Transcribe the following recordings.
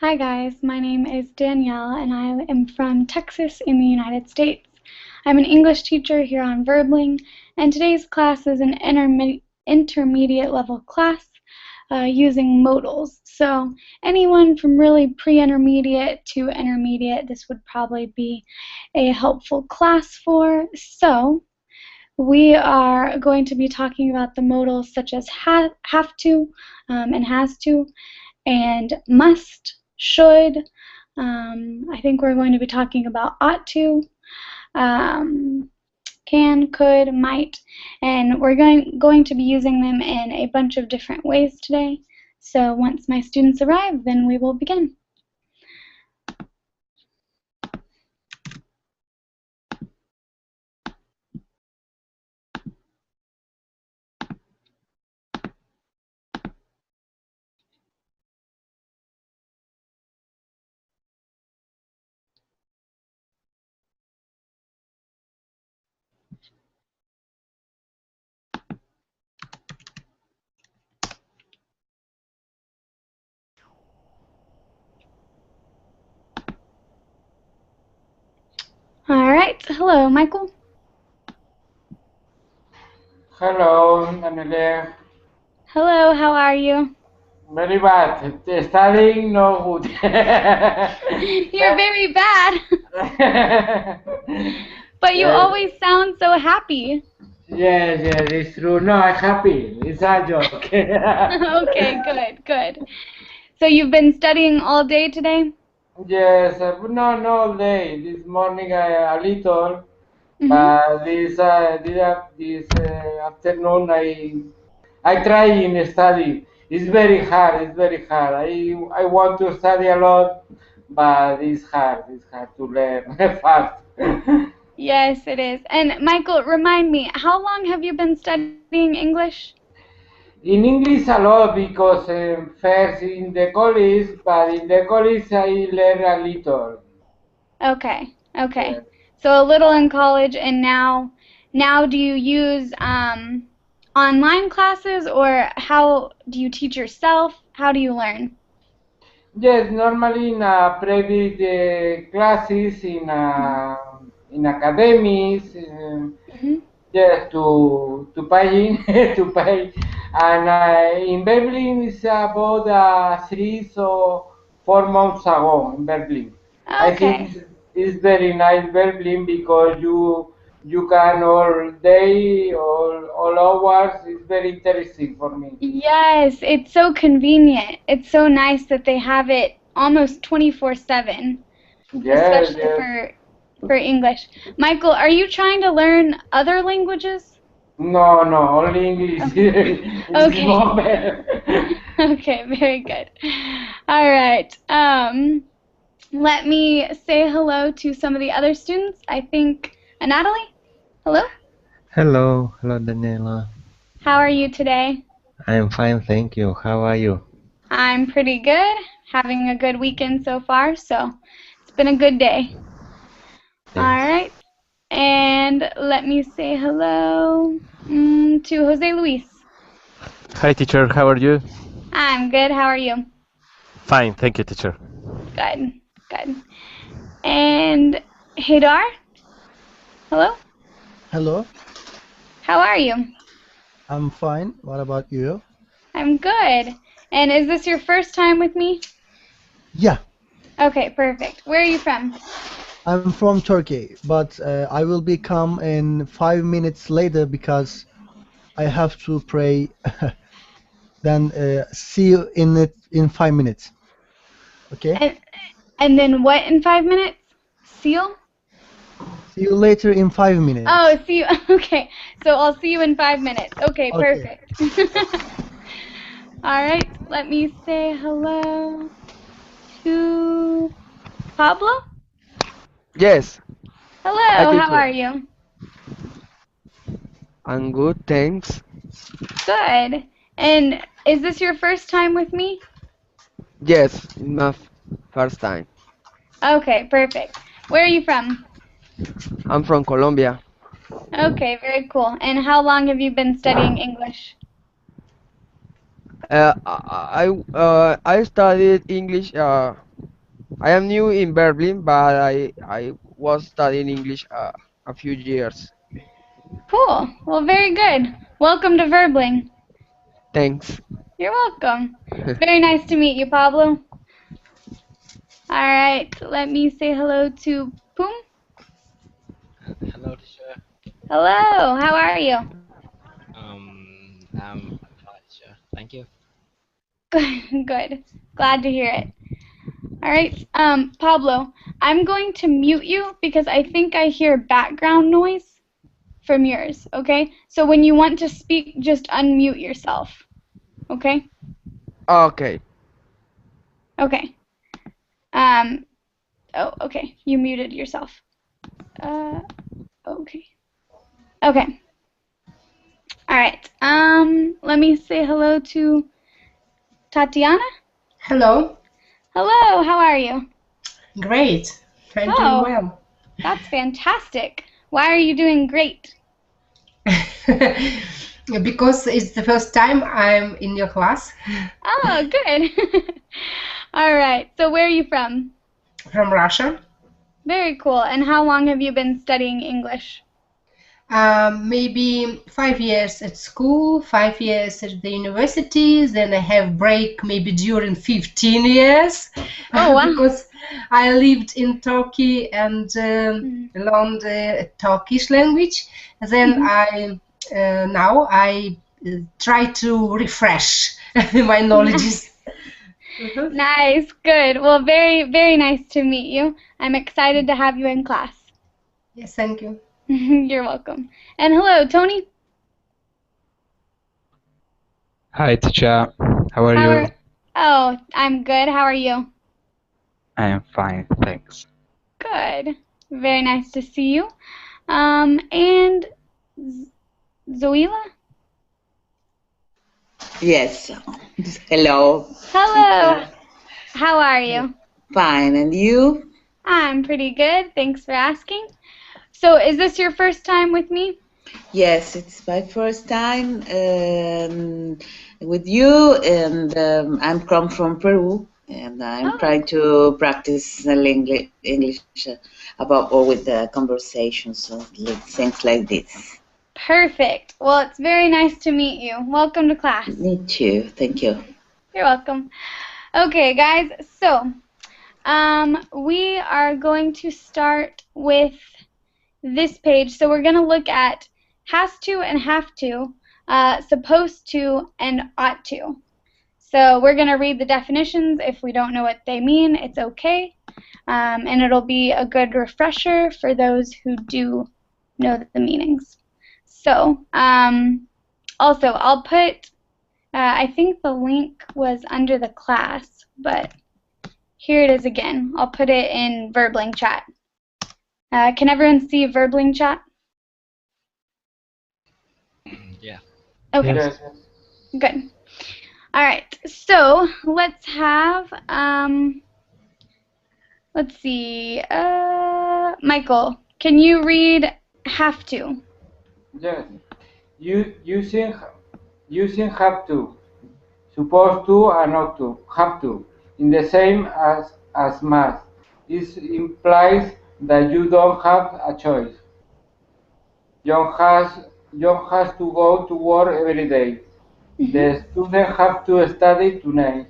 Hi guys, my name is Danielle and I am from Texas in the United States. I'm an English teacher here on Verbling, and today's class is an intermediate level class using modals. So anyone from really pre-intermediate to intermediate, this would probably be a helpful class for. So we are going to be talking about the modals such as have to and has to, and must, should. I think we're going to be talking about ought to, um, can, could, might, and we're going to be using them in a bunch of different ways today. So once my students arrive, then we will begin. All right. Hello, Michael. Hello, Daniele. Hello, how are you? Very bad. Studying no good. You're very bad. But you Yes, always sound so happy. yes, it's true. No, I'm happy. It's a joke. Okay, good, good. So you've been studying all day today? Yes, no, all day. This morning a little, Mm-hmm. but this afternoon I try in study. It's very hard. It's very hard. I want to study a lot, but it's hard. It's hard to learn fast. Yes, it is. And Michael, remind me, how long have you been studying English? In English a lot because first in the college, but in the college I learn a little. Okay, Yeah. okay. So a little in college, and now do you use online classes, or how do you teach yourself? How do you learn? Yes, normally in private classes in academies, Mm-hmm. yes, to pay to pay, and in Berlin it's about 3 or 4 months ago in Berlin. I think Okay. it's very nice Berlin because you can all day, all hours. It's very interesting for me. Yes, it's so convenient. It's so nice that they have it almost 24/7, Yes, especially yes. for English. Michael, are you trying to learn other languages? No, only English Okay. in this Okay. moment. Okay, very good. All right. Let me say hello to some of the other students. I think Natalie, hello. Hello, Daniela. How are you today? I'm fine, thank you. How are you? I'm pretty good. Having a good weekend so far, so it's been a good day. All Yes. right. And let me say hello to Jose Luis. Hi, teacher. How are you? I'm good. How are you? Fine, thank you, teacher. Good. Good. And Haydar, hello. Hello, How are you? I'm fine. What about you? I'm good. And is this your first time with me? Yeah, Okay, perfect. Where are you from? I'm from Turkey, but I will be come in 5 minutes later because I have to pray. Then see you in it in 5 minutes. Okay? And and then what in 5 minutes? Seal? See you later in 5 minutes. Oh, see you. Okay, so I'll see you in 5 minutes. Okay, Okay. perfect. All right, let me say hello to Pablo. Yes, hi Hello, how teacher. are you? I'm good, thanks. Good. And is this your first time with me? Yes, it's my first time. Okay, perfect. Where are you from? I'm from Colombia. Okay, very cool. And how long have you been studying English? I studied English I am new in Berlin, but I was studying English a few years. Cool. Well, very good. Welcome to Verbling. Thanks. You're welcome. It's very nice to meet you, Pablo. All right, let me say hello to Poom. Hello, teacher. Hello, how are you? I'm fine, teacher. Thank you. Good, good. Glad to hear it. All right, Pablo, I'm going to mute you because I think I hear background noise from yours, okay? So when you want to speak, just unmute yourself, okay? Okay. Okay. Oh, okay, you muted yourself. Okay. Okay. All right, let me say hello to Tatiana. Hello. Hello, how are you? Great. I'm doing Oh, well. that's fantastic. Why are you doing great? Because it's the first time I'm in your class Oh, good. All right, so where are you from? from Russia. Very cool. And how long have you been studying English? Maybe 5 years at school, 5 years at the university. Then I have break maybe during 15 years Oh, wow. because I lived in Turkey and learned Turkish language. Then now I try to refresh my knowledges. Nice, good. Well, very, very nice to meet you. I'm excited to have you in class. Yes, thank you. You're welcome. And hello, Tony. Hi, teacher. How are you? Oh, I'm good. How are you? I am fine, thanks. Good. Very nice to see you. And Zoila? Yes. Hello. Hello. Teacher. How are you? Fine. And you? I'm pretty good. Thanks for asking. So, is this your first time with me? Yes, it's my first time with you, and I'm come from Peru, and I'm trying to practice English above all with the conversation, so things like this. Perfect. Well, it's very nice to meet you. Welcome to class. Me too. Thank you. You're welcome. Okay, guys, so we are going to start with this page. So we're going to look at has to and have to, supposed to and ought to. So we're going to read the definitions. If we don't know what they mean, it's okay. And it'll be a good refresher for those who do know the meanings. So also, I'll put, I think the link was under the class, but here it is again. I'll put it in Verbling chat. Can everyone see Verbling chat? Yeah. Okay. Yes. Good. All right. So let's have let's see. Michael, can you read have to? Yes. Using have to, supposed to and ought to, have to, in the same as must. This implies that you don't have a choice. John has to go to work every day. The student have to study tonight.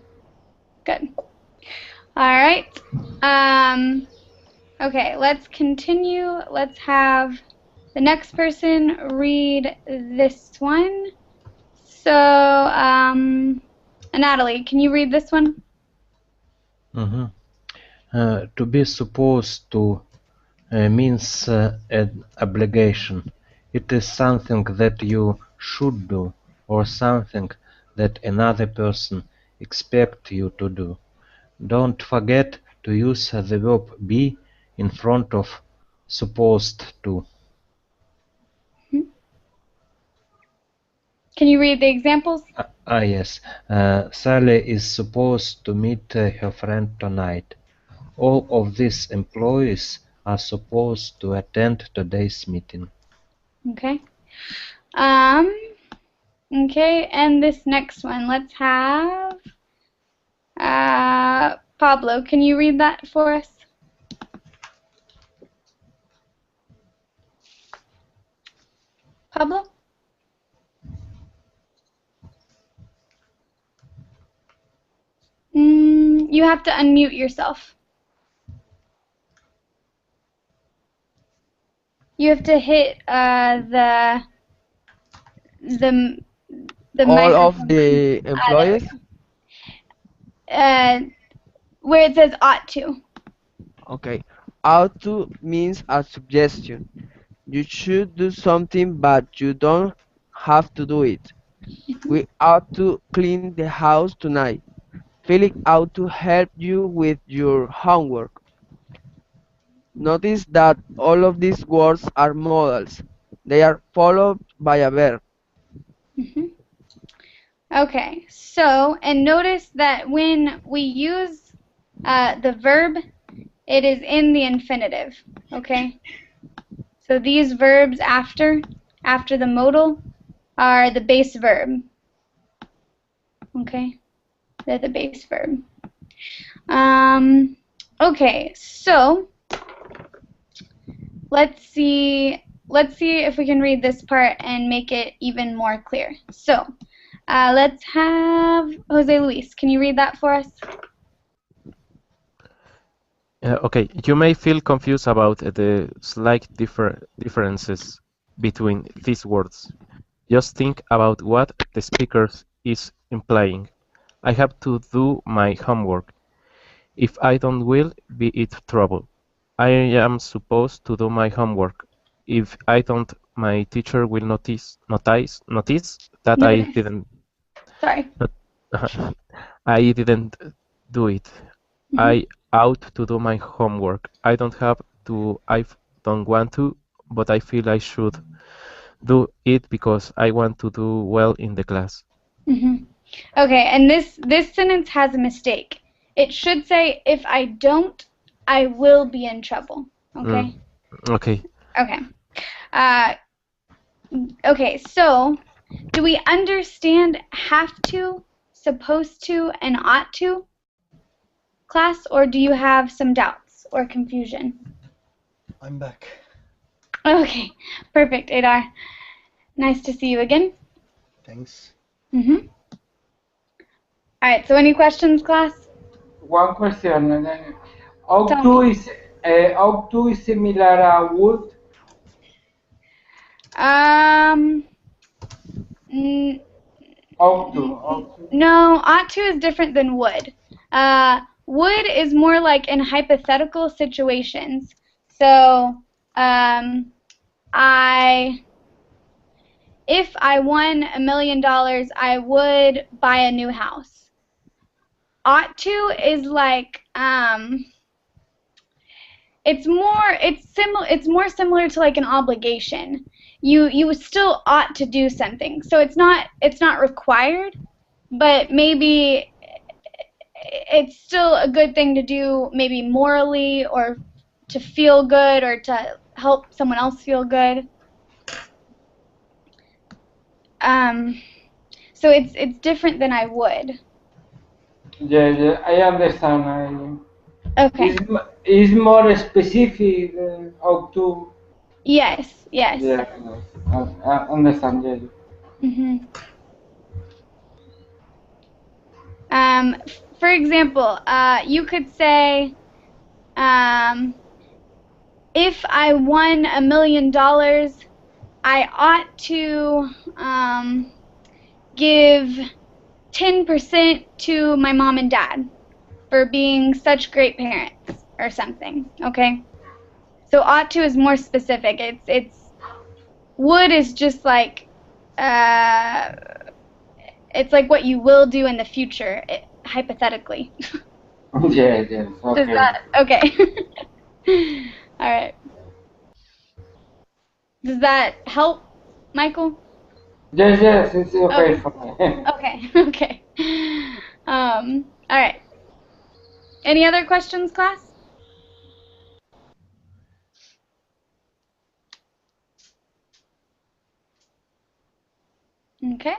Good. All right. Okay, let's continue. Let's have the next person read this one. So, Natalie, can you read this one? To be supposed to means an obligation. It is something that you should do or something that another person expects you to do. Don't forget to use the verb be in front of supposed to. Can you read the examples? Yes. Sally is supposed to meet her friend tonight. All of these employees are supposed to attend today's meeting. Okay. Okay, and this next one, let's have Pablo, can you read that for us? Pablo? You have to unmute yourself. You have to hit the All of microphone. the employees? Where it says ought to. Okay. Ought to means a suggestion. You should do something, but you don't have to do it. We ought to clean the house tonight. Felix ought to help you with your homework. Notice that all of these words are modals. They are followed by a verb. Okay, so, and notice that when we use the verb, it is in the infinitive, okay? So these verbs after the modal are the base verb, okay? They're the base verb. Okay, so let's see if we can read this part and make it even more clear. So let's have Jose Luis. Can you read that for us? Okay, you may feel confused about the slight differences between these words. Just think about what the speaker is implying. I have to do my homework. If I don't will be it trouble. I am supposed to do my homework. If I don't, my teacher will notice that I Notice. didn't. Sorry. I didn't do it. I ought to do my homework. I don't have to. I don't want to, but I feel I should do it because I want to do well in the class. Okay, and this sentence has a mistake. It should say, if I don't, I will be in trouble. Okay? Okay. Okay. Okay, so do we understand have to, supposed to, and ought to, class, or do you have some doubts or confusion? I'm back. Okay, perfect, Adar. Nice to see you again. Thanks. All right, so any questions, class? One question. Ought to is similar to would. Ought to. No, ought to is different than would. Would is more like in hypothetical situations. So, if I won $1 million, I would buy a new house. Ought to is like, it's more similar to like an obligation. You still ought to do something. So it's not required, but maybe it's still a good thing to do, maybe morally, or to feel good, or to help someone else feel good. So it's different than I would. Yeah, I understand. Okay. It's more specific. Ought to. Yes. Yeah, I understand. Yeah. For example, you could say, if I won $1 million, I ought to give 10% to my mom and dad for being such great parents, or something. Okay. So ought to is more specific. It's would is just like it's like what you will do in the future, hypothetically. Yes. Okay. Does that okay? All right. Does that help, Michael? Yes, it's okay for me. Okay. All right. Any other questions, class? Okay.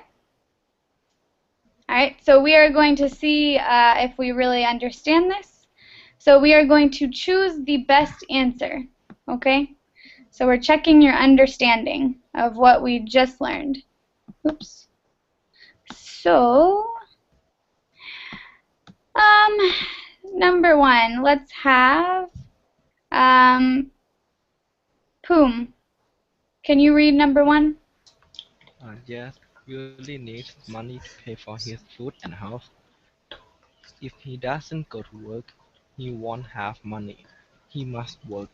All right, so we are going to see if we really understand this. So we are going to choose the best answer, okay? So we're checking your understanding of what we just learned. Oops. So, number one, let's have, Poom. Can you read number one? Yes, really needs money to pay for his food and house. If he doesn't go to work, he won't have money. He must work.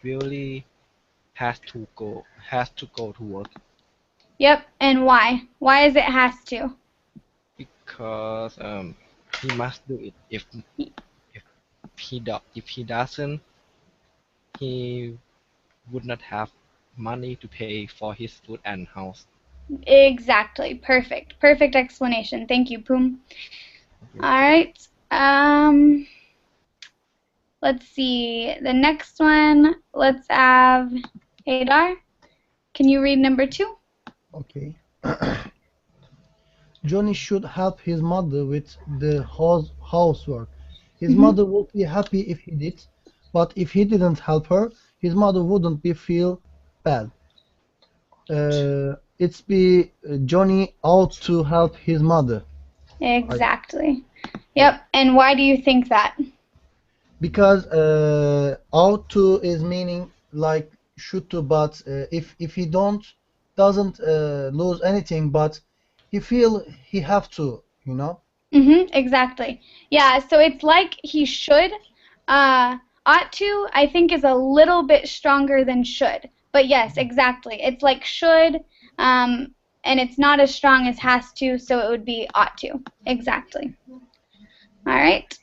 Really has to go to work Yep, and why? Why is it has to? because he must do it. If he doesn't, he would not have money to pay for his food and house. Exactly. Perfect. Perfect explanation. Thank you, Poom. All right. Let's see. The next one, let's have Hadar. Can you read number two? Okay. Johnny should help his mother with the housework. His mother would be happy if he did, but if he didn't help her, his mother wouldn't be feel bad. It's be Johnny ought to help his mother. Exactly. Yeah. Yep. And why do you think that? Because ought to is meaning like should to, but if he doesn't lose anything, but he feel he have to, you know. Exactly. Yeah, so it's like he should. Ought to, I think, is a little bit stronger than should. But yes, exactly. It's like should, and it's not as strong as has to, so it would be ought to. Exactly. All right.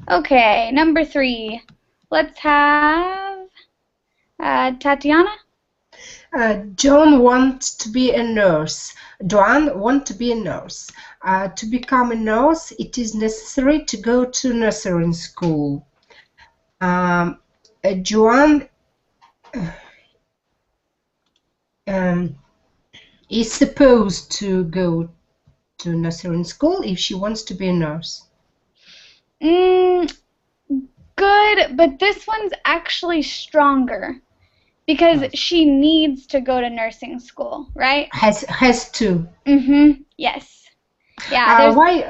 Okay, number three. Let's have Tatiana. John wants to be a nurse. Joan wants to be a nurse. To become a nurse, it is necessary to go to nursery school. Joan is supposed to go to nursery school if she wants to be a nurse. Good, but this one's actually stronger because she needs to go to nursing school, right? Has to. Yes. Yeah. Why?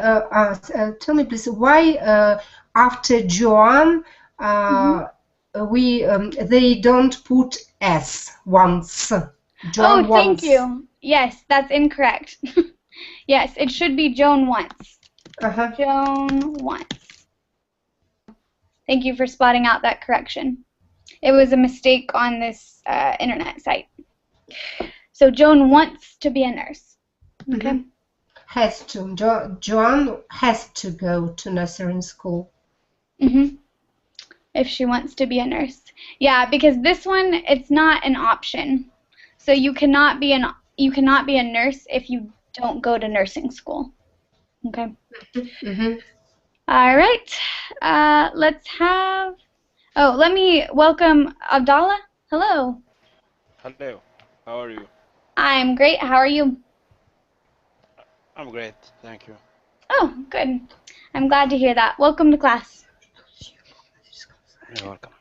Tell me, please. Why after Joan, they don't put S once. Joan thank once. you. Yes, that's incorrect. Yes, it should be Joan once. Joan once. Thank you for spotting out that correction. It was a mistake on this internet site. So Joan wants to be a nurse. Okay. Has to. Joan has to go to nursery school. If she wants to be a nurse. Yeah, because this one, it's not an option. So you cannot be a nurse if you don't go to nursing school. Okay. All right. Let's have. Oh, let me welcome Abdallah. Hello. Hello, how are you? I'm great. How are you? I'm great, thank you. Oh, good. I'm glad to hear that. Welcome to class. You're welcome.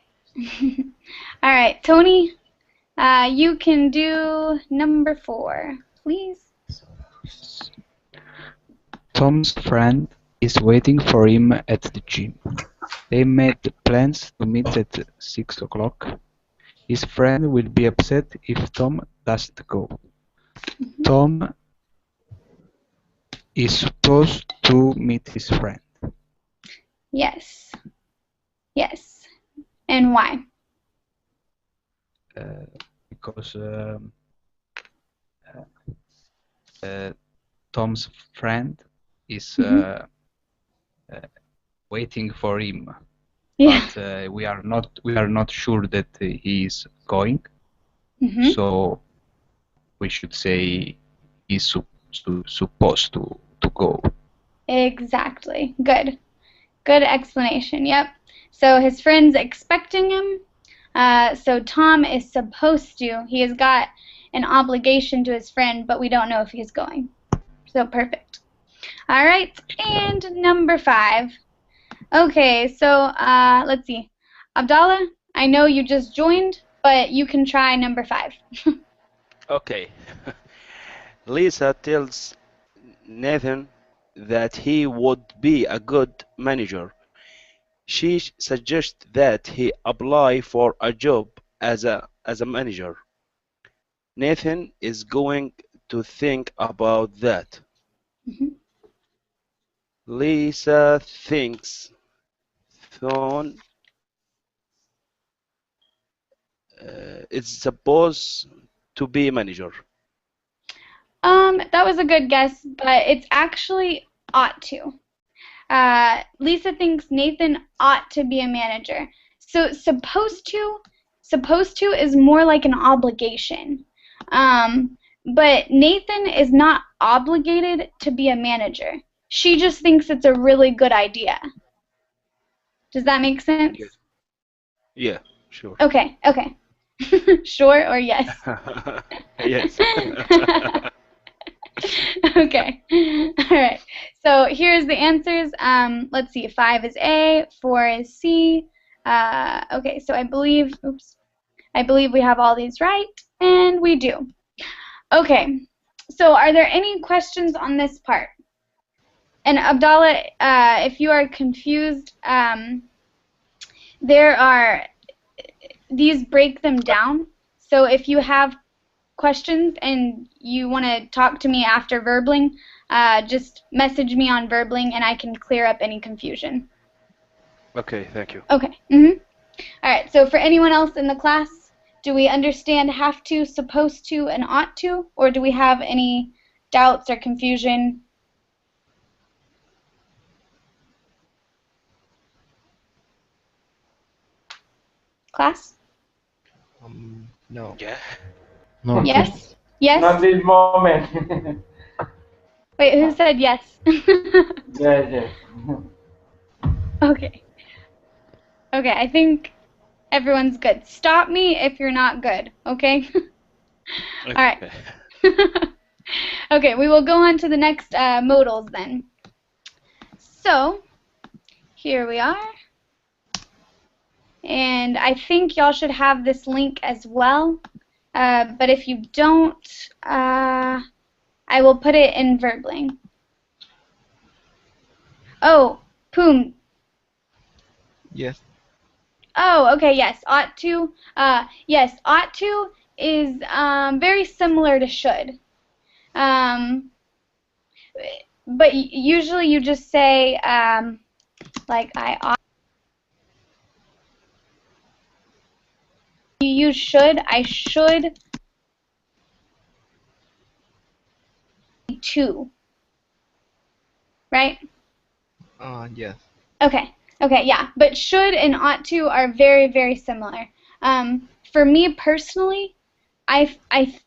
All right, Tony, you can do number 4, please. Tom's friend is waiting for him at the gym. They made plans to meet at 6 o'clock. His friend will be upset if Tom doesn't go. Tom is supposed to meet his friend. Yes. Yes. And why? Because Tom's friend is waiting for him, but we are not sure that he is going. So we should say he's supposed to go. Exactly. Good. Good explanation. Yep. So his friend's expecting him. So Tom is supposed to. He has got an obligation to his friend, but we don't know if he's going. So perfect. All right, and number 5. Okay, so let's see. Abdallah, I know you just joined, but you can try number 5. Okay. Lisa tells Nathan that he would be a good manager. She suggests that he apply for a job as a manager. Nathan is going to think about that. Mhm. Lisa thinks Thorn is supposed to be manager. That was a good guess, but it's actually ought to. Lisa thinks Nathan ought to be a manager. So supposed to is more like an obligation. But Nathan is not obligated to be a manager. She just thinks it's a really good idea. Does that make sense? Yeah, sure. Okay. Sure or yes? Yes. Okay. All right. So here's the answers. Let's see. 5 is A, 4 is C. Okay. So I believe we have all these right, and we do. Okay. So are there any questions on this part? And Abdallah, if you are confused, these break them down. So if you have questions and you want to talk to me after Verbling, just message me on Verbling and I can clear up any confusion. Okay, thank you. Okay. All right. So for anyone else in the class, do we understand have to, supposed to, and ought to, or do we have any doubts or confusion? Class? No. Yeah. No. Yes? Yes? Not this moment. Wait, who said yes? Yes. Okay. Okay, I think everyone's good. Stop me if you're not good, okay? All right. Okay, we will go on to the next modals then. So, here we are. And I think y'all should have this link as well. But if you don't, I will put it in Verbling. Oh, Poom. Yes. Oh, okay, yes, ought to. Yes, ought to is very similar to should. But usually you just say, like, I ought. You use should. I should to. Right? Yes. Okay, yeah. But should and ought to are very, very similar. For me personally, I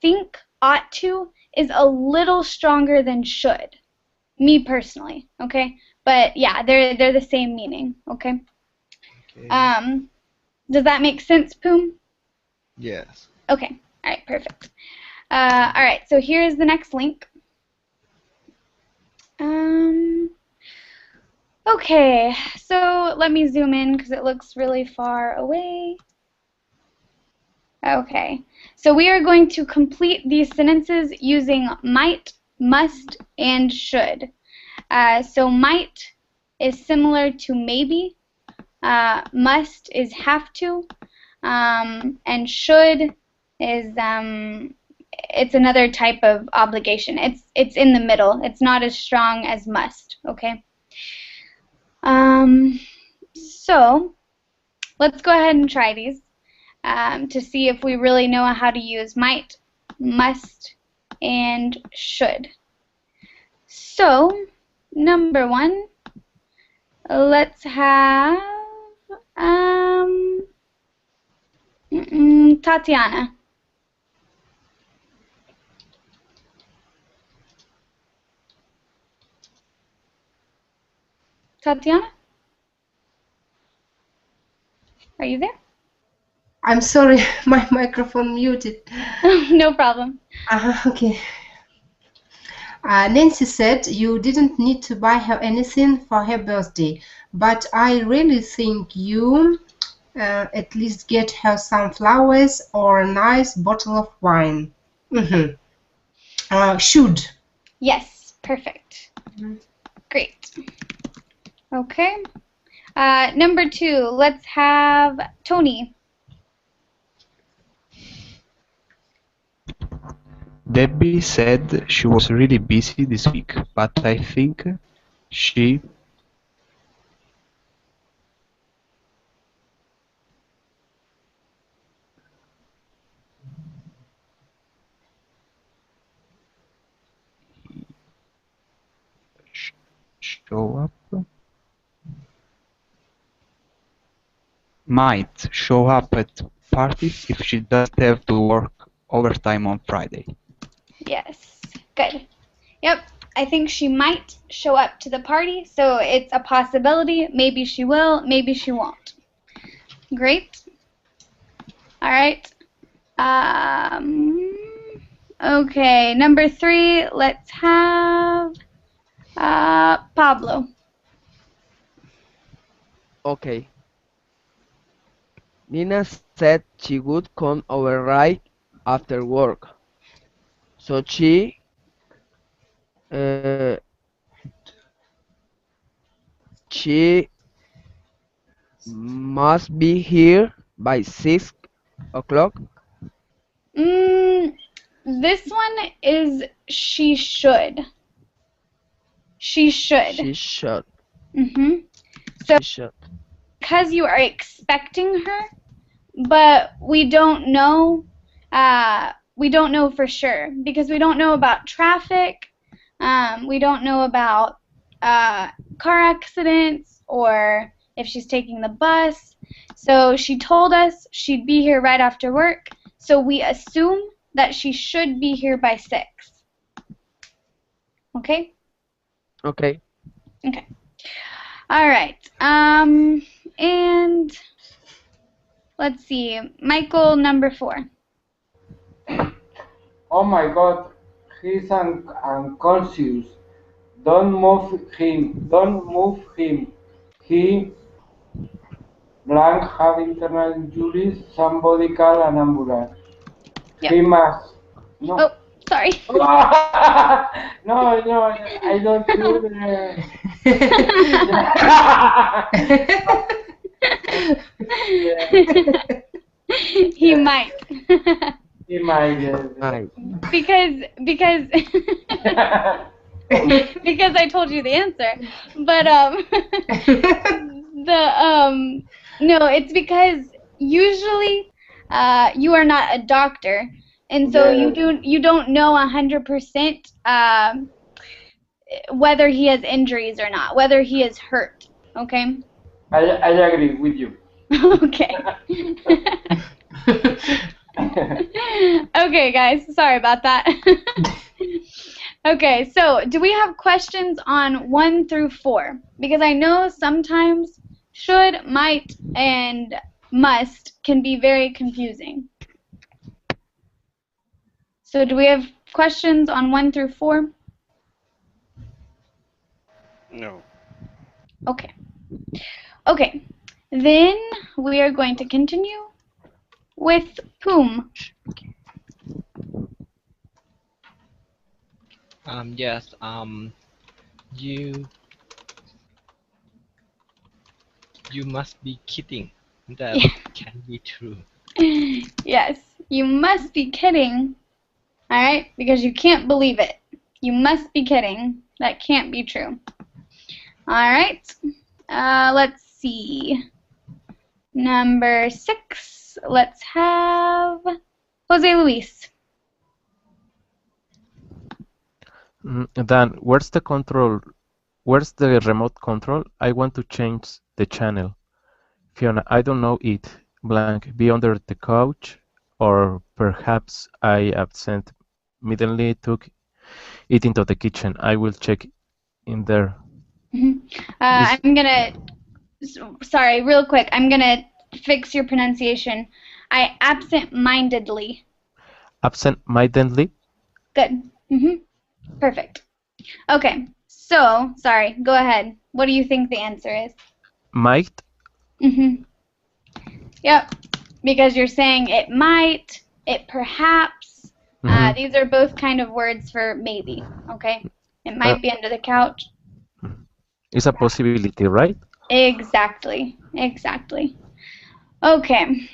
think ought to is a little stronger than should. Me personally, okay? But yeah, they're the same meaning, okay? Does that make sense, Poom? Yes. Okay, all right, perfect. All right, so here's the next link. Okay, so let me zoom in because it looks really far away. Okay, so we are going to complete these sentences using might, must, and should. So might is similar to maybe, must is have to, and should is it's another type of obligation. It's in the middle. It's not as strong as must. Okay. So let's go ahead and try these to see if we really know how to use might, must, and should. So number 1, let's have Tatiana. Tatiana? Are you there? I'm sorry, my microphone muted. No problem. Okay. Nancy said you didn't need to buy her anything for her birthday, but I really think you at least get her some flowers or a nice bottle of wine. Should. Yes, perfect. Great. Okay. Number 2, let's have Tony. Debbie said she was really busy this week, but I think she show up might show up at parties if she doesn't have to work overtime on Friday. Yes, good. Yep, I think she might show up to the party, so it's a possibility. Maybe she will, maybe she won't. Great. All right. Okay, number 3, let's have Pablo. Okay. Nina said she would come over right after work. So uh, she must be here by 6 o'clock. This one is she should. She should. She should. So She should. because you are expecting her, but we don't know for sure because we don't know about traffic, we don't know about car accidents or if she's taking the bus. So she told us she'd be here right after work, so we assume that she should be here by 6. Okay? Okay. Okay. All right. And let's see. Michael, number 4. Oh my God, he's unconscious. Don't move him. Don't move him. He blank had internal injuries. Somebody call an ambulance. Yep. He must. No. Oh, sorry. No, I don't do He might. He might. Because because I told you the answer. But no, it's because usually you are not a doctor, and so you don't know 100% whether he has injuries or not, whether he is hurt. Okay. I agree with you. Okay. Okay, guys. Sorry about that. Okay, so do we have questions on 1 through 4? Because I know sometimes should, might, and must can be very confusing. So do we have questions on 1 through 4? No. Okay. Okay. Then we are going to continue with Poom. Yes. You must be kidding. That can be true. Yes, you must be kidding. All right, because you can't believe it. You must be kidding. That can't be true. All right. Let's see. Number 6. Let's have Jose Luis. Dan, where's the control? Where's the remote control? I want to change the channel. Fiona, I don't know it. Blank, be under the couch, or perhaps I absent-mindedly took it into the kitchen. I will check in there. I'm gonna. Sorry, real quick. I'm gonna fix your pronunciation. I absent-mindedly. Absent-mindedly? Good. Perfect. Okay, so, sorry, go ahead. What do you think the answer is? Might. Mm-hmm. Yep, because you're saying it might, it perhaps. These are both kind of words for maybe, okay? It Uh, might be under the couch. it's a possibility, right? Exactly, exactly. Okay.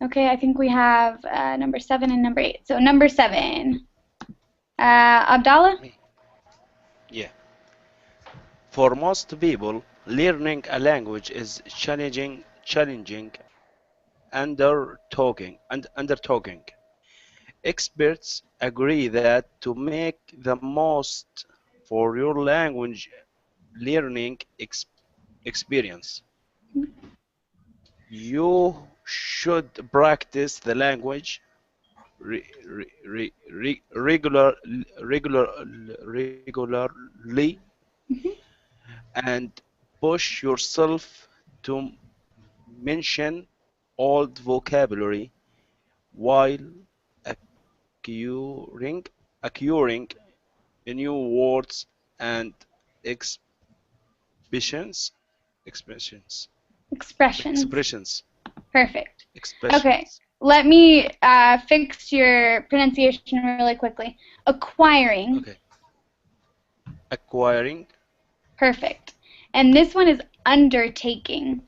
Okay, I think we have number 7 and number 8. So number 7, Abdallah? Me. Yeah. For most people, learning a language is challenging undertaking. Experts agree that to make the most for your language learning experience, you should practice the language re, regularly Mhm. and push yourself to mention old vocabulary while acquiring acquiring new words and expressions expressions Expressions. expressions Perfect. Okay, expressions let me fix your pronunciation really quickly. Acquiring. okay, acquiring. Perfect. And this one is undertaking.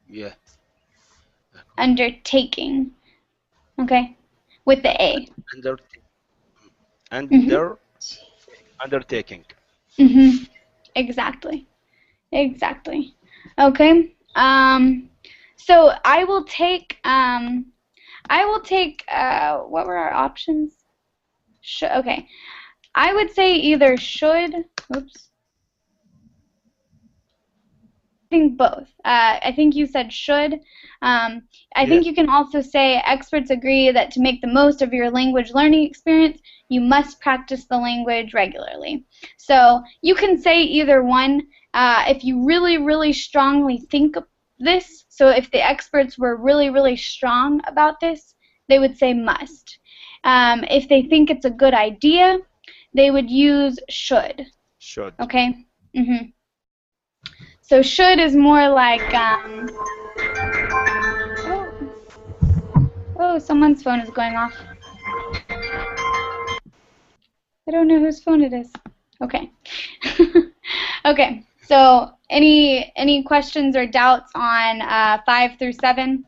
Yeah. Undertaking. Okay, with the A. under Mhm. under undertaking. Mhm. Exactly. Exactly. Okay. So what were our options? Okay. I would say either should, oops, I think both. I think you said should. I Yeah. think you can also say experts agree that to make the most of your language learning experience, you must practice the language regularly. So you can say either one if you really, really strongly think of this. So if the experts were really, really strong about this, they would say must. If they think it's a good idea, they would use should. Should. Okay? So should is more like, oh, someone's phone is going off. I don't know whose phone it is. Okay. Okay, so any questions or doubts on 5 through 7?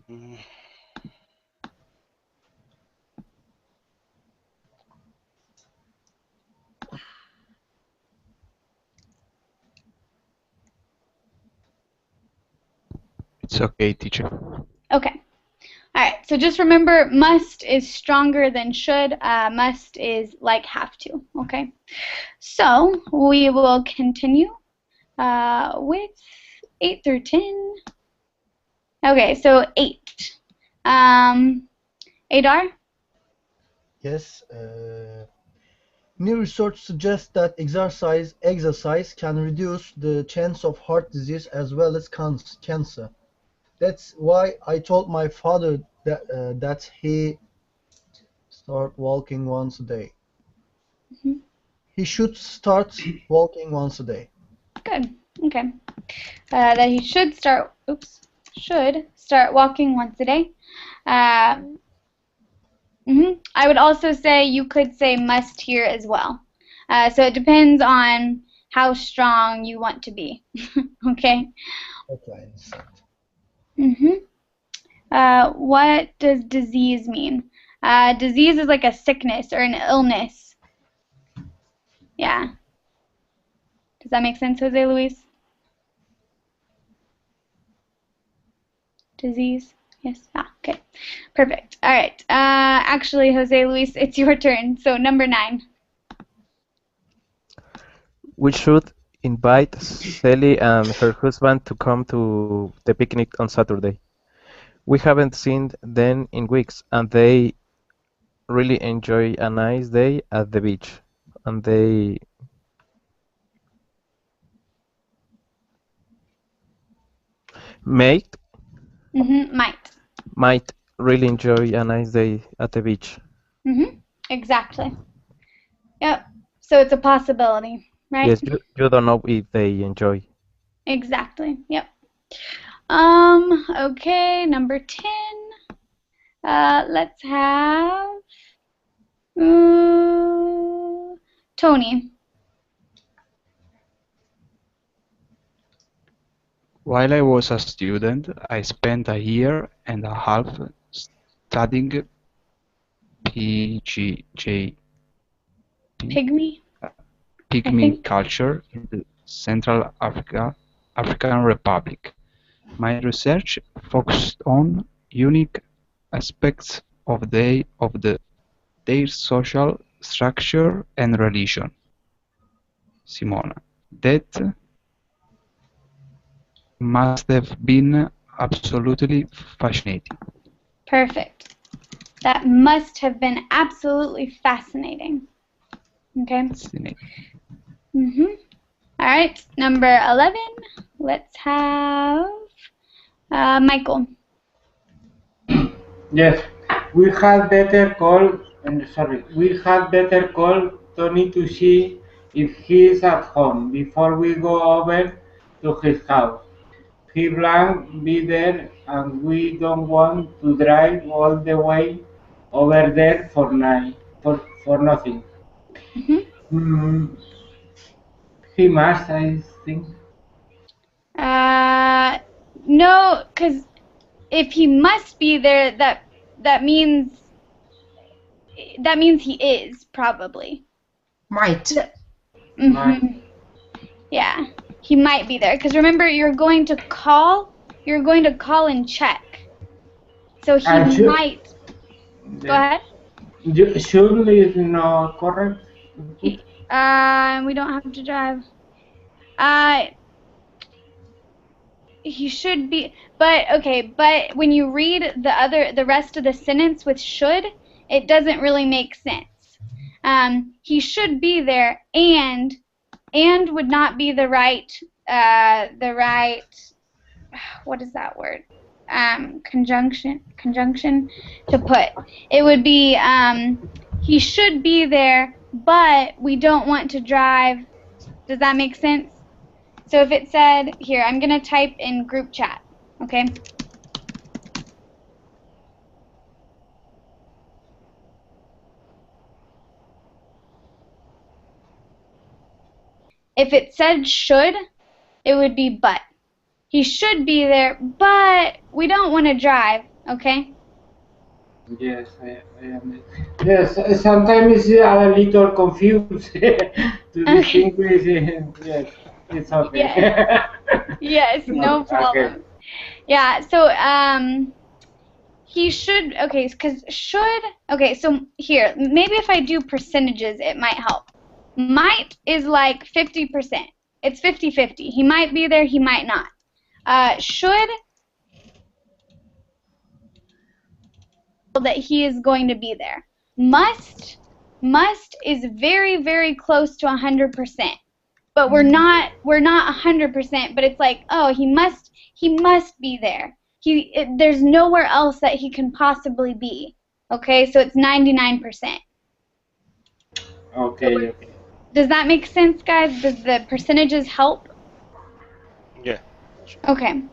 Mm, It's okay, teacher. Okay. All right, so just remember must is stronger than should. Must is like have to, okay? So we will continue with 8 through 10. Okay, so 8. Adar? Yes. New research suggests that exercise can reduce the chance of heart disease as well as cancer. That's why I told my father that he start walking once a day. Mhm. He should start walking once a day. Good. Okay. That he should start walking once a day. Uh, I would also say you could say must here as well. So it depends on how strong you want to be. Okay. Okay, I understand. What does disease mean? Disease is like a sickness or an illness. Yeah. Does that make sense, Jose Luis? Disease? Yes. Okay. Perfect. All right. Actually, Jose Luis, it's your turn. So number 9. We should invite Sally and her husband to come to the picnic on Saturday. We haven't seen them in weeks, and they really enjoy a nice day at the beach. And they make Might. Might really enjoy a nice day at the beach. Exactly. Yep. So it's a possibility, right? Yes, you don't know if they enjoy. Exactly. Yep. Okay, number 10. Let's have Tony. While I was a student, I spent a year and a half studying PGJ, Pygmy, I Pygmy think. culture in the Central African Republic. My research focused on unique aspects of their social structure and religion. Simona, that must have been absolutely fascinating. Perfect. That must have been absolutely fascinating. Okay. Fascinating. All right, number 11. Let's have Michael. Yes, we had better call Tony to see if he is at home before we go over to his house. He blank be there and we don't want to drive all the way over there for night for nothing. Mm, he must, I think. No, because if he must be there, that means he is probably. Might. Yeah, he might be there because remember you're going to call and check. So he might. Go ahead. Should is not correct. We don't have to drive. He should be, but okay, but when you read the rest of the sentence with should, it doesn't really make sense. He should be there, and would not be the right, what is that word? Conjunction to put. It would be, he should be there, but we don't want to drive. Does that make sense? So if it said, here, I'm going to type in group chat, okay? If it said should, it would be but. He should be there, but we don't want to drive, okay? Yes, I understand. Yes, sometimes it's a little confused to distinguish. Yes, it's okay. Yes, no problem. Okay. Yeah, so he should, okay, because should, okay, so here, maybe if I do percentages, it might help. Might is like 50%. It's 50-50. He might be there, he might not. Should, that he is going to be there. Must is very, very close to 100%. But we're not 100%, but it's like, oh, he must be there. There's nowhere else that he can possibly be. Okay, so it's 99%. Okay. Does that make sense, guys? Does the percentages help? Yeah. Okay.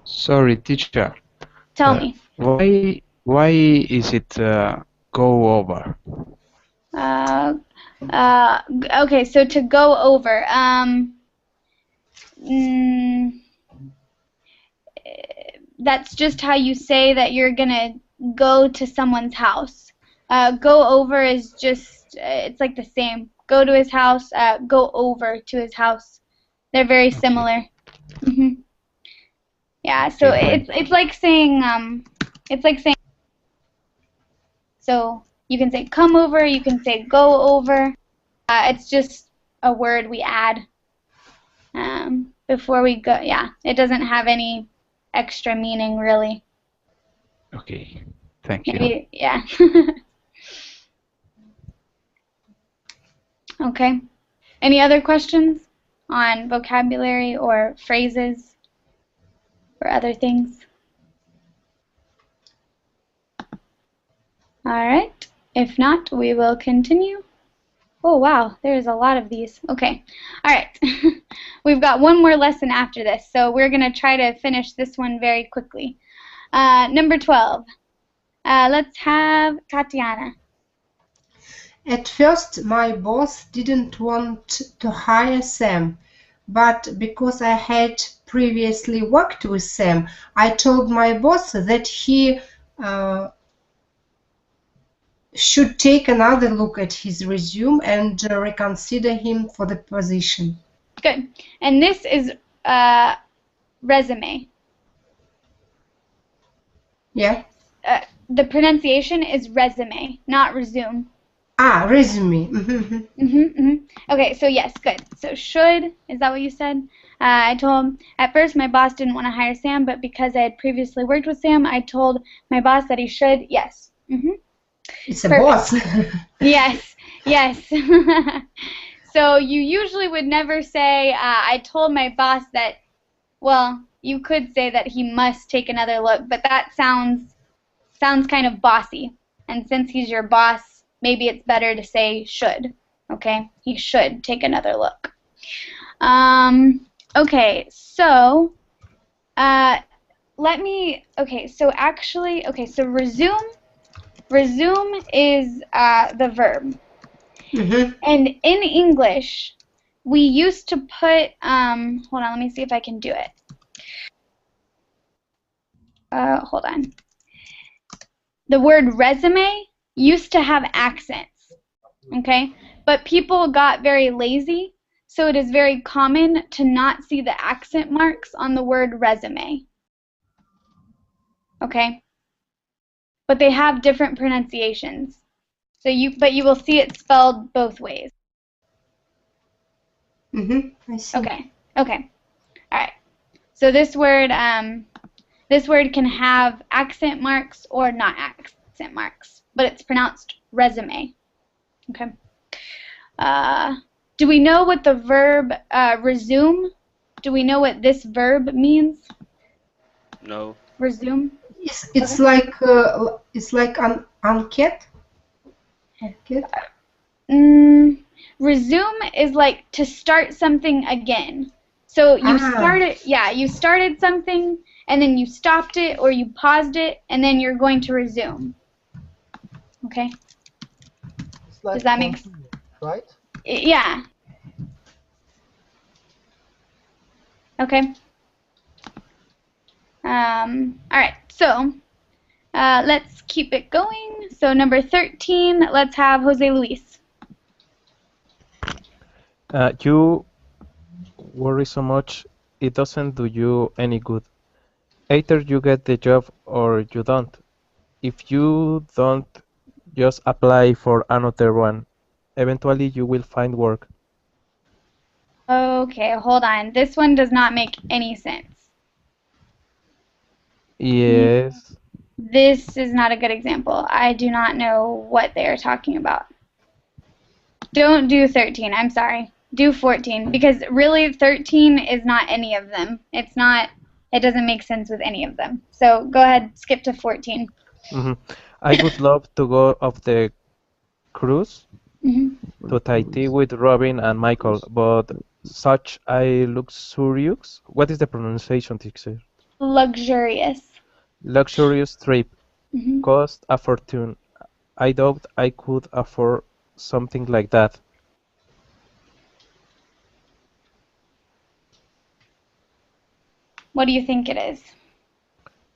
Sorry, teacher. Tell me. Why is it go over? Okay, so to go over, that's just how you say that you're gonna go to someone's house. Go over is just, it's like the same. Go to his house, go over to his house. They're very similar. Yeah, so it's like saying, so you can say come over, you can say go over. It's just a word we add before we go. Yeah, it doesn't have any extra meaning really. Okay, thank you. Maybe, yeah. Okay. Any other questions on vocabulary or phrases or other things? All right. If not, we will continue. Oh, wow. There's a lot of these. Okay. All right. We've got one more lesson after this, so we're going to try to finish this one very quickly. Number 12. Let's have Tatiana. At first, my boss didn't want to hire Sam, but because I had previously worked with Sam, I told my boss that he should take another look at his resume and reconsider him for the position. Good. And this is resume. Yeah. The pronunciation is resume, not resume. Ah, resume. Okay, so yes, good. So should, is that what you said? I told him, at first my boss didn't want to hire Sam, but because I had previously worked with Sam, I told my boss that he should, yes. It's a boss. Yes, yes. So you usually would never say, I told my boss that, well, you could say that he must take another look, but that sounds kind of bossy. And since he's your boss, maybe it's better to say should. Okay? He should take another look. Okay, so so resume is the verb. And in English, we used to put, hold on, let me see if I can do it. Hold on. The word resume used to have accents, okay? But people got very lazy, so it is very common to not see the accent marks on the word resume, okay? But they have different pronunciations. But you will see it spelled both ways. I see. Okay. All right. So this word can have accent marks or not accent marks, but it's pronounced resume. Okay. Do we know what the verb resume? Do we know what this verb means? No. Resume. It's like an enquete. Resume is like to start something again. So you started something, and then you stopped it or you paused it, and then you're going to resume. Okay? Like does that make sense? Right? Yeah. Okay. All right. So let's keep it going. So number 13, let's have Jose Luis. You worry so much, it doesn't do you any good. Either you get the job or you don't. If you don't, just apply for another one. Eventually you will find work. Okay, hold on. This one does not make any sense. Yes. This is not a good example. I do not know what they are talking about. Don't do 13. I'm sorry. Do 14, because really 13 is not any of them. It doesn't make sense with any of them. So go ahead, skip to 14. I would love to go off the cruise to Tahiti with Robin and Michael, but such a luxurious, what is the pronunciation, teacher? Luxurious. Luxurious trip cost a fortune. I doubt I could afford something like that. What do you think it is?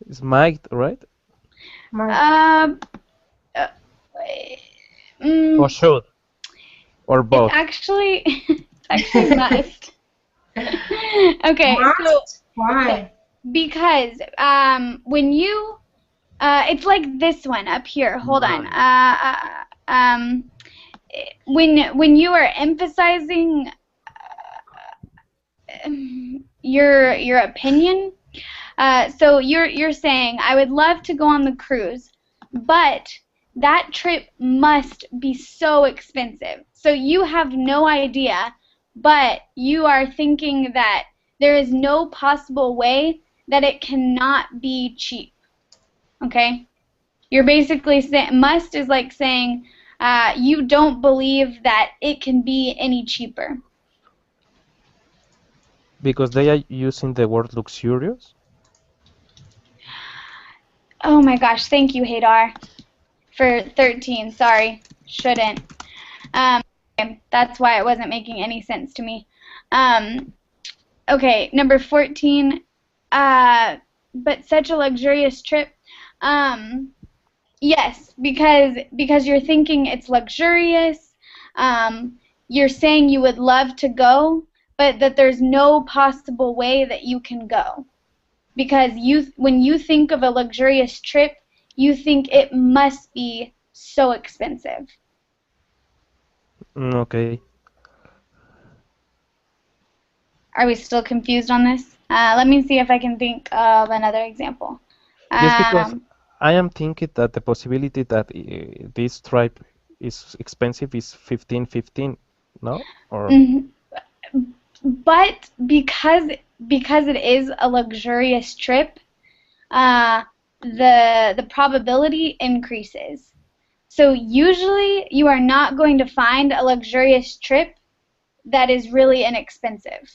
It's might, right? Or should? Or both? It's actually must. Okay, so why? Because when you it's like this one up here. Hold on. When you are emphasizing your opinion, so you're saying, I would love to go on the cruise, but that trip must be so expensive. So you have no idea, but you are thinking that there is no possible way that it cannot be cheap. Okay? You're basically saying, must is like saying you don't believe that it can be any cheaper. Because they are using the word luxurious? Oh my gosh, thank you, Hadar, for 13. Sorry, shouldn't. Okay, that's why it wasn't making any sense to me. Okay, number 14. But such a luxurious trip. Yes, because you're thinking it's luxurious. You're saying you would love to go, but that there's no possible way that you can go. Because when you think of a luxurious trip, you think it must be so expensive. Okay. Are we still confused on this? Let me see if I can think of another example. Yes, because I am thinking that the possibility that this tribe is expensive is 15-15, no? Or But because it is a luxurious trip, the probability increases. So usually you are not going to find a luxurious trip that is really inexpensive.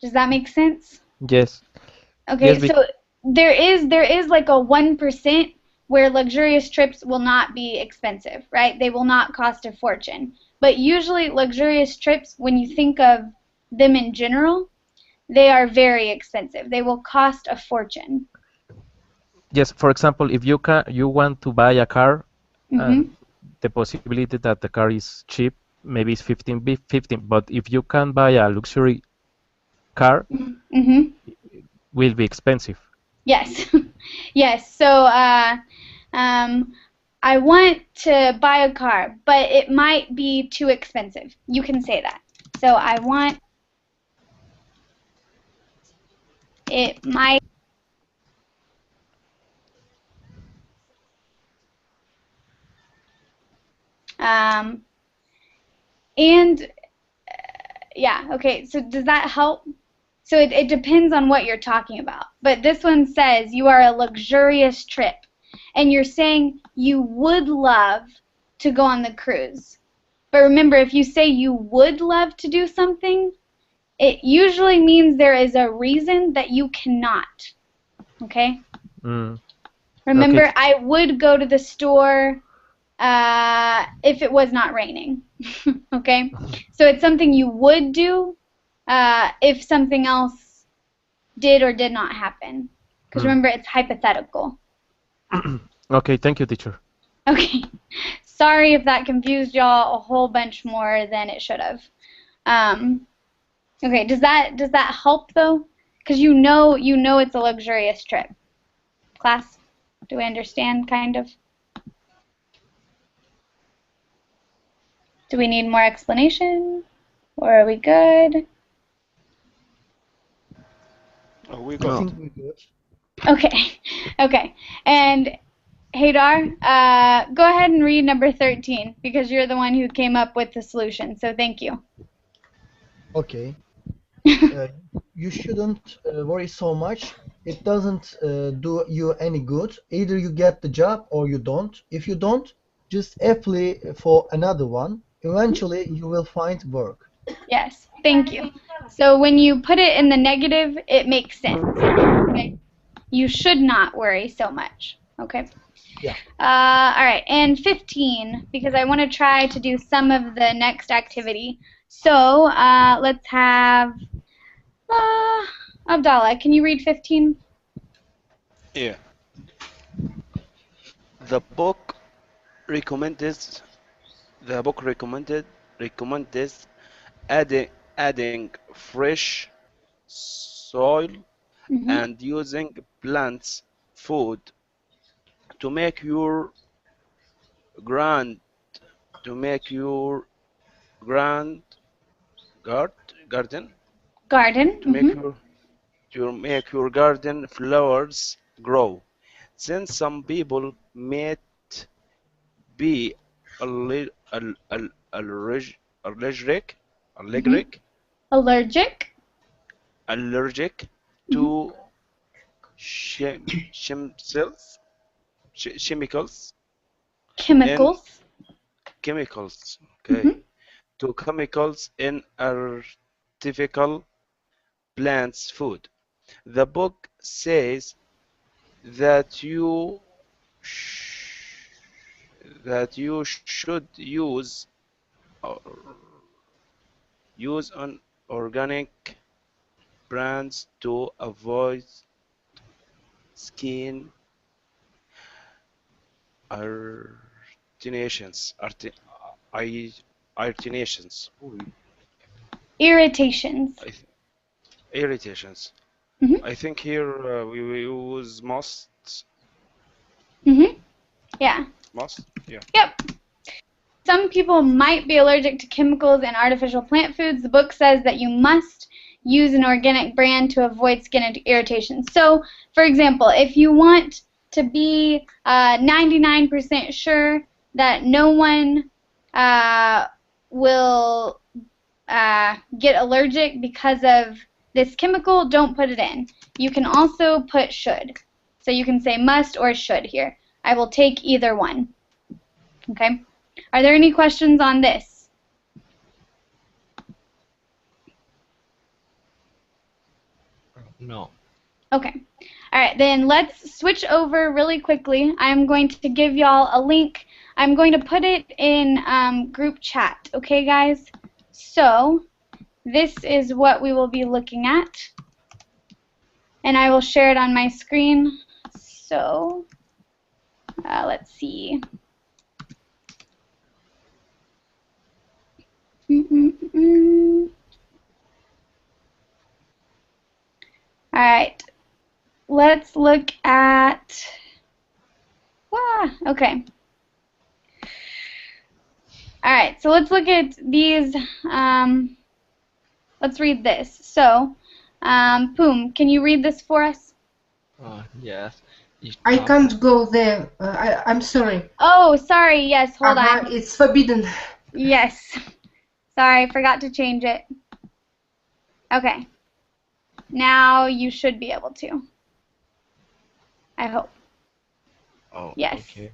Does that make sense? Yes. Okay, Yes, so there is like a 1% where luxurious trips will not be expensive, right? They will not cost a fortune. But usually luxurious trips, when you think of them in general, they are very expensive. They will cost a fortune. yes, for example, if you want to buy a car and the possibility that the car is cheap, maybe it's 15, but if you can buy a luxury car, will be expensive. Yes. Yes. So I want to buy a car, but it might be too expensive. You can say that. So I want it might and yeah, okay. So does that help? So it depends on what you're talking about. But this one says you are a luxurious trip, and you're saying you would love to go on the cruise. But remember, if you say you would love to do something, it usually means there is a reason that you cannot. Okay? Remember, Okay. I would go to the store if it was not raining. Okay? So it's something you would do if something else did or did not happen. Because remember, it's hypothetical. Okay, thank you, teacher. Okay. Sorry if that confused y'all a whole bunch more than it should have. Okay, does that help though? Because you know it's a luxurious trip. Class, do we understand kind of? Do we need more explanation? Or are we good? We I got. think we're good. Okay. Okay. And Hadar, go ahead and read number 13 because you're the one who came up with the solution. So thank you. Okay. You shouldn't worry so much. It doesn't do you any good. Either you get the job or you don't. If you don't, just apply for another one. Eventually, you will find work. Yes, thank you. So when you put it in the negative, it makes sense. Okay? You should not worry so much. Okay? Yeah. All right, and 15, because I want to try to do some of the next activity. So let's have Abdallah. Can you read 15? Yeah. The book recommends recommends adding fresh soil and using plants food to make your grand to make your grand guard, garden Garden. to make your garden flowers grow. Since some people might be allergic allergic Allergic. allergic to chemicals chemicals in Chemicals. chemicals, Hmm. okay, to chemicals in artificial plants food. The book says that sh- you should or use an organic brands to avoid skin irritations. Irritations. Irritations. I th- Irritations. Hmm. I think here we use Hmm. Yeah. must. Yeah. Yep. Some people might be allergic to chemicals in artificial plant foods. The book says that you must use an organic brand to avoid skin irritation. So, for example, if you want to be 99% sure that no one will get allergic because of this chemical, don't put it in. You can also put should. So you can say must or should here. I will take either one. Okay? Are there any questions on this? No. Okay. All right, then let's switch over really quickly. I'm going to give y'all a link. I'm going to put it in group chat. Okay, guys? So this is what we will be looking at. And I will share it on my screen. So let's see. All right. Let's look at. Okay. All right. So let's look at these. Let's read this. So, Poom, can you read this for us? Yes. It I comes. can't go there. I'm sorry. Oh, sorry. Yes, hold on. It's forbidden. Yes. Sorry, forgot to change it. Okay. Now you should be able to. I hope. Oh, Yes. okay.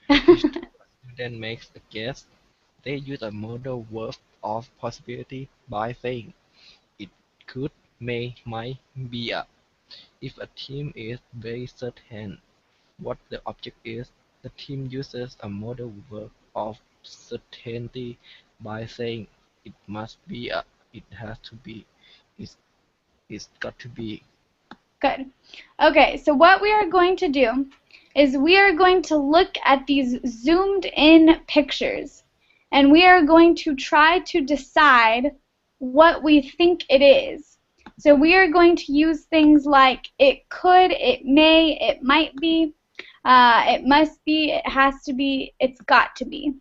If a student makes a guess, they use a modal verb of possibility by saying it could, may, might, be a. If a team is very certain what the object is, the team uses a modal verb of certainty by saying it must be a, it has to be, it's, it's got to be. Good. Okay, so what we are going to do is we are going to look at these zoomed in pictures and we are going to try to decide what we think it is. So we are going to use things like it could, it may, it might be, it must be, it has to be, it's got to be.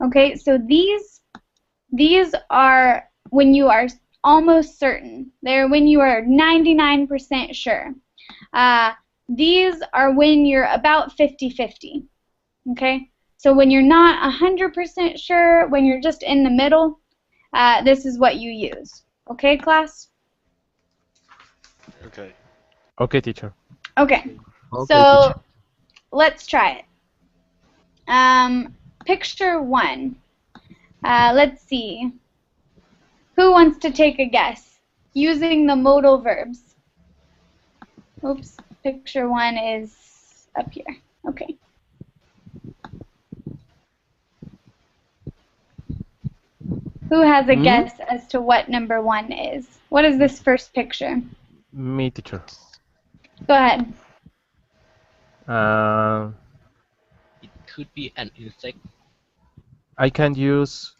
Okay, so these are when you are almost certain. They're when you are 99% sure. These are when you're about 50-50. Okay? So when you're not 100% sure, when you're just in the middle, this is what you use. Okay, class? Okay. Okay, teacher. Okay. Okay, teacher. So let's try it. Picture one. Let's see. Who wants to take a guess? Using the modal verbs. Oops, picture one is up here. Okay. Who has a guess as to what number one is? What is this first picture? Me, teacher. Go ahead. It could be an insect. I can use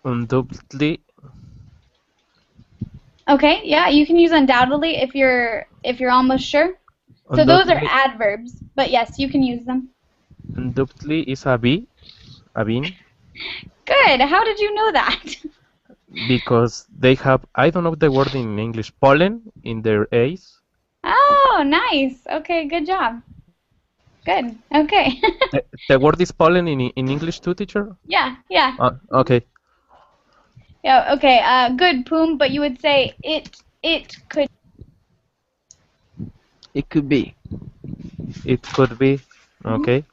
undoubtedly. Okay, yeah, you can use undoubtedly if you're almost sure. So those are Undoubtedly, adverbs, but yes, you can use them. undoubtedly is a bee, a bean, Good. How did you know that? because they have, I don't know the word in English, pollen in their eyes. Oh, nice. Okay, good job. Good. Okay. The word is pollen in English too, teacher? Yeah, yeah. Okay. Yeah, okay, good, Poom, but you would say it could. It could be. It could be. Okay.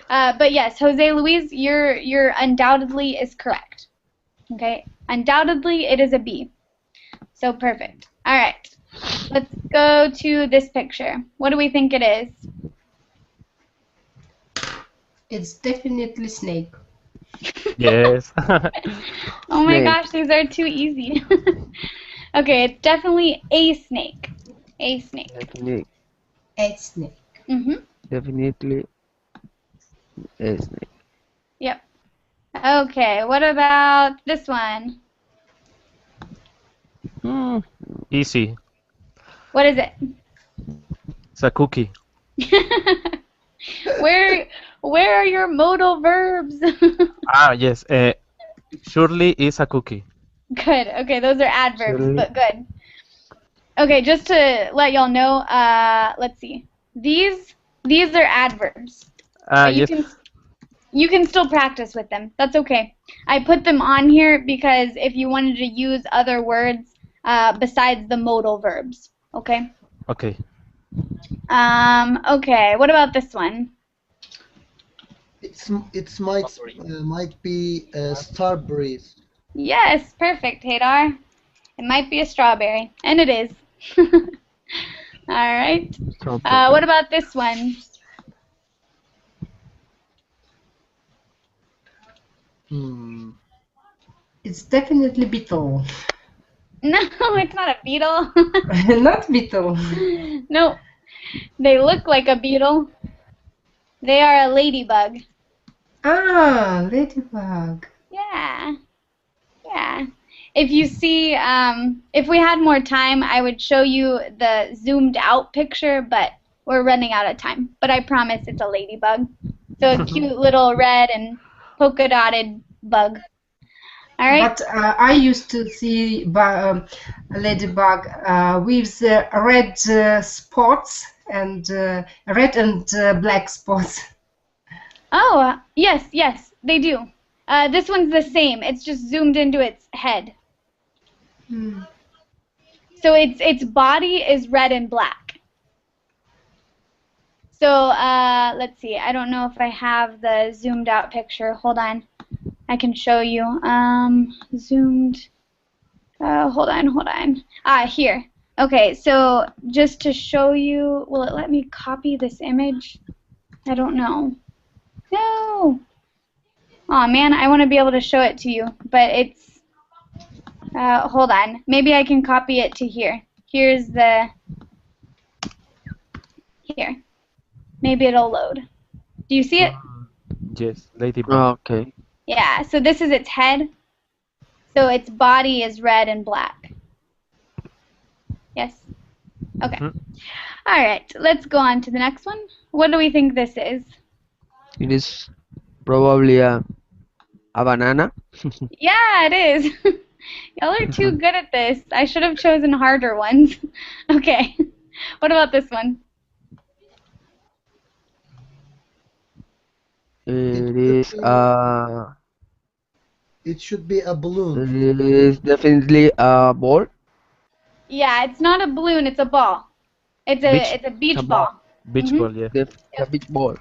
But yes, Jose Luis, your undoubtedly is correct. Okay, undoubtedly it is a B. So perfect. All right, let's go to this picture. What do we think it is? It's definitely snake. Yes. Oh my Snake. gosh, these are too easy. Okay, it's definitely a snake. A snake. Definitely. A snake. Definitely a snake. Yep. Okay, what about this one? Easy. What is it? It's a cookie. Where are your modal verbs? Yes. Surely is a cookie. Good. Okay, those are adverbs, Surely. but good. Okay, just to let y'all know, let's see. These are adverbs. But Yes. you can still practice with them. That's okay. I put them on here because if you wanted to use other words besides the modal verbs, okay? Okay. Okay, what about this one? It's might be strawberries. Yes, perfect, Hadar. It might be a strawberry, and it is. All right. What about this one? It's definitely beetle. No, it's not a beetle. Not beetle. No, they look like a beetle. They are a ladybug. Ah, ladybug. Yeah. Yeah. If you see, if we had more time, I would show you the zoomed out picture, but we're running out of time. But I promise it's a ladybug. So a cute little red and polka dotted bug. All right. But I used to see a ladybug with red spots and red and black spots. Oh, yes, they do. This one's the same. It's just zoomed into its head. So its body is red and black. So let's see. I don't know if I have the zoomed out picture. Hold on. I can show you. Zoomed. Hold on. Here. Okay, so just to show you, will it let me copy this image? I don't know. No. Oh man, I want to be able to show it to you, but it's. Hold on. Maybe I can copy it to here. Here's the. Here. Maybe it'll load. Do you see it? Yes, ladybug. Okay. Yeah, so this is its head. So its body is red and black. Yes? Okay. All right, let's go on to the next one. What do we think this is? It is probably a banana. Yeah, it is. Y'all are too good at this. I should have chosen harder ones. Okay. What about this one? It is It should be a balloon. it is definitely a ball. Yeah, it's not a balloon, it's a ball. It's a beach ball. Beach ball, yeah. A beach ball.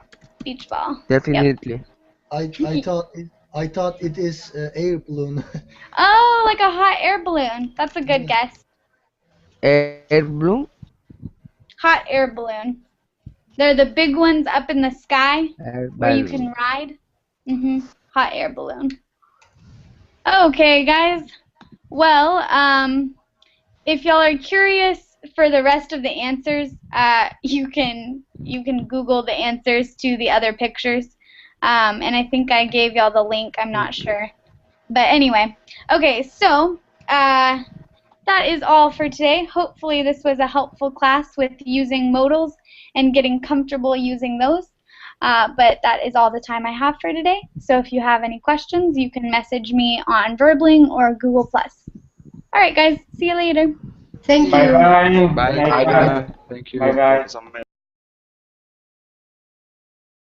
Beach ball. Definitely. I thought it is air balloon. Oh, like a hot air balloon. That's a good guess. Air balloon. Hot air balloon. They're the big ones up in the sky Air where you balloon. can ride. Hot air balloon. Okay, guys. Well, if y'all are curious for the rest of the answers, you can Google the answers to the other pictures. And I think I gave y'all the link. I'm not sure. But anyway, okay, so that is all for today. Hopefully this was a helpful class with using modals and getting comfortable using those. But that is all the time I have for today. So if you have any questions, you can message me on Verbling or Google+. All right, guys. See you later. Thank you. Bye bye. Bye. Bye bye. Thank Bye you. bye. Some